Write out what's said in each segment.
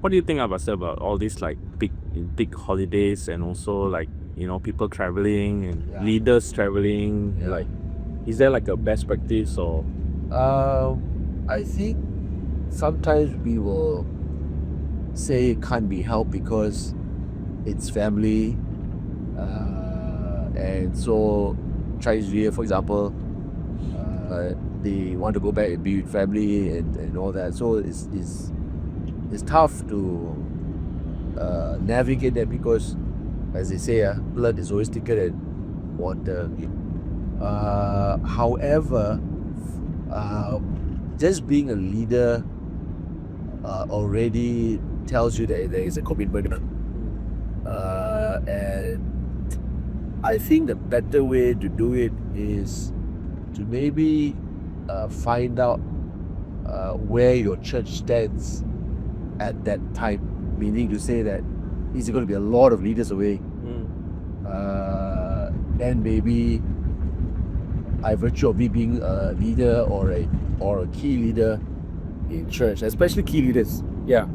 What do you think about all these like big holidays, and also like, people traveling and Yeah. leaders traveling? Yeah. Like, is there like a best practice or? I think sometimes we will say it can't be helped because it's family, and so Chinese New Year, for example, they want to go back and be with family and all that. So it's tough to navigate that because, as they say, blood is always thicker than water. However, just being a leader already tells you that there is a commitment. And I think the better way to do it is to maybe find out where your church stands at that time. Meaning to say that is there going to be a lot of leaders away? Then maybe by virtue of me being a leader or a key leader in church, especially key leaders, Yeah.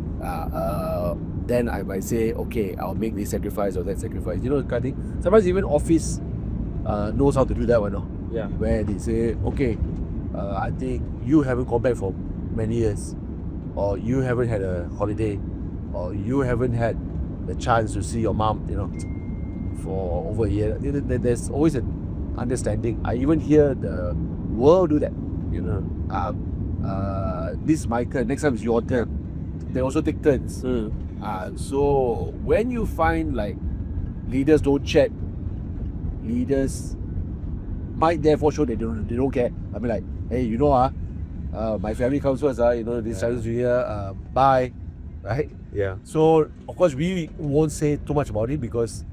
then I might say, okay, I'll make this sacrifice or that sacrifice. You know, kind of thing. Sometimes even office knows how to do that one, no? Yeah. Where they say, okay, I think you haven't gone back for many years, or you haven't had a holiday, or you haven't had the chance to see your mom, for over a year. There's always an understanding. I even hear the world do that. This is my turn. Next time it's your turn. They also take turns. So when you find like leaders don't check, leaders might therefore show they don't care. I mean, like, hey, my family comes first. This Chinese New Year, bye, right? Yeah. So of course we won't say too much about it because,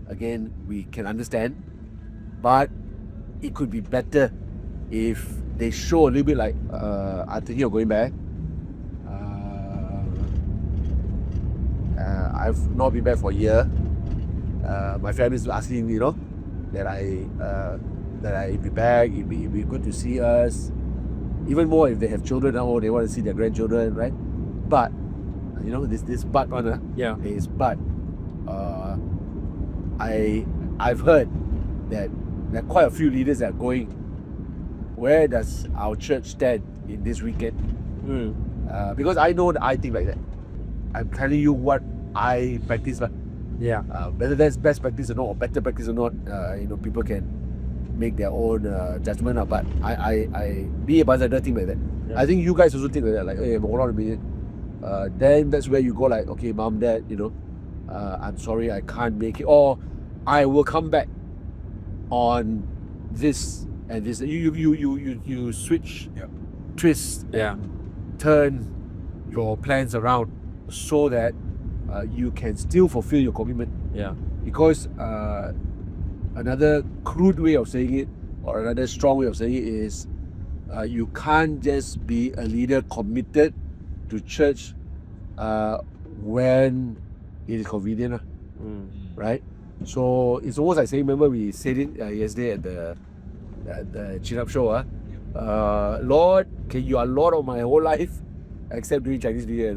again, we can understand, but it could be better if they show a little bit like, I'm thinking of going back. I've not been back for a year. My family's asking, that I be back. It'd be good to see us. Even more if they have children now, they want to see their grandchildren, right? But this but one, Yeah. is but. I've heard that there are quite a few leaders that are going. Where does our church stand in this weekend? Because I know that I think like that. I'm telling you what I practice. Yeah. Whether that's best practice or not, or better practice or not, people can make their own judgment. But I be a buzzer think like that. Yeah. I think you guys also think like that. Like, hey, hold on a minute. Then that's where you go like, okay, mom, dad, I'm sorry, I can't make it, or I will come back on this and this. You switch, twist, Yeah. turn your plans around so that you can still fulfill your commitment. Yeah. Because another crude way of saying it, or another strong way of saying it, is you can't just be a leader committed to church when it is convenient, right? So it's almost like saying, remember we said it yesterday at the Chin Up show, Lord, you are Lord of my whole life, except during Chinese New Year.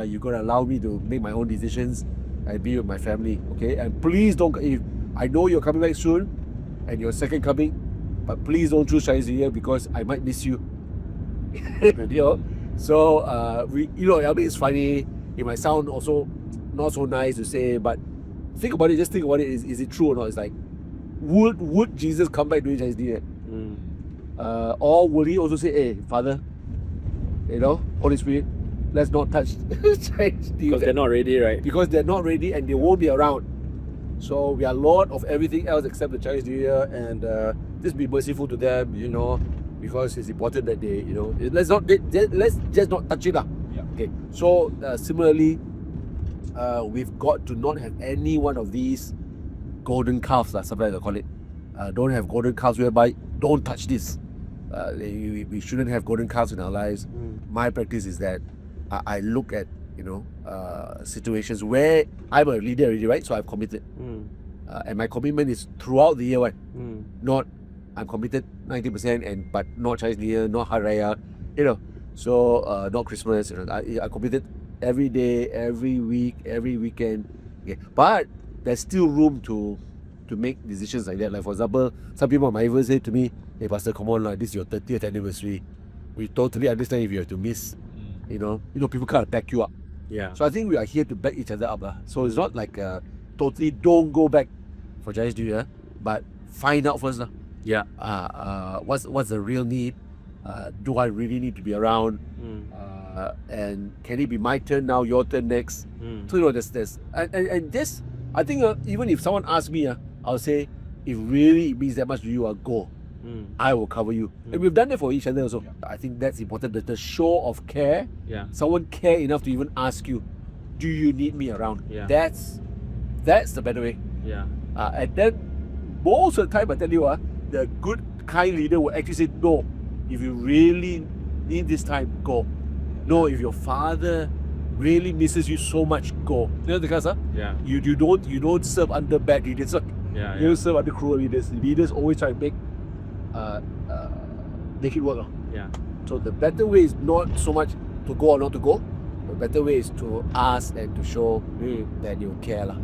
You're gonna allow me to make my own decisions and be with my family, okay? And please don't. If I know you're coming back soon, and your second coming, but please don't choose Chinese New Year because I might miss you. So I mean, it's funny. It might sound also not so nice to say, but think about it. Just think about it. Is it true or not? It's like, would Jesus come back during Chinese New Year? Or will he also say, hey, Father, Holy Spirit, let's not touch Chinese New Year? Because they're not ready, right? Because they're not ready and they won't be around. So we are Lord of everything else except the Chinese New Year, and just be merciful to them, because it's important that they, let's just not touch it. Yeah. Okay. So similarly, we've got to not have any one of these golden calves, something like they call it. Don't have golden calves whereby don't touch this. We shouldn't have golden calves in our lives. My practice is that I look at situations where I'm a leader already, right? So I've committed, and my commitment is throughout the year. Not I'm committed 90%, but not Chinese New Year, not Hari Raya, so not Christmas. I committed every day, every week, every weekend. Okay. But there's still room to make decisions like that. Like for example, some people might even say to me, "Hey Pastor, come on, this is your 30th anniversary. We totally understand if you have to miss. You know, people can't back you up. Yeah. So I think we are here to back each other up. So it's not like totally don't go back for Chinese New Year, but find out first. Yeah. What's the real need? Do I really need to be around? And can it be my turn now, your turn next? So there's and this, I think even if someone asks me, I'll say, if really it means that much to you, go. I will cover you. And we've done it for each other also. I think that's important. The show of care. Yeah. Someone care enough to even ask you, do you need me around? Yeah. That's the better way. Yeah. And then most of the time, I tell you, the good, kind leader will actually say, no, if you really need this time, go. No, if your father really misses you so much, go. You know the kind of stuff? Yeah. You don't serve under bad leaders. Yeah. You don't serve under cruel leaders. Leaders always try to make it work. Yeah. So the better way is not so much to go or not to go. The better way is to ask and to show that you care.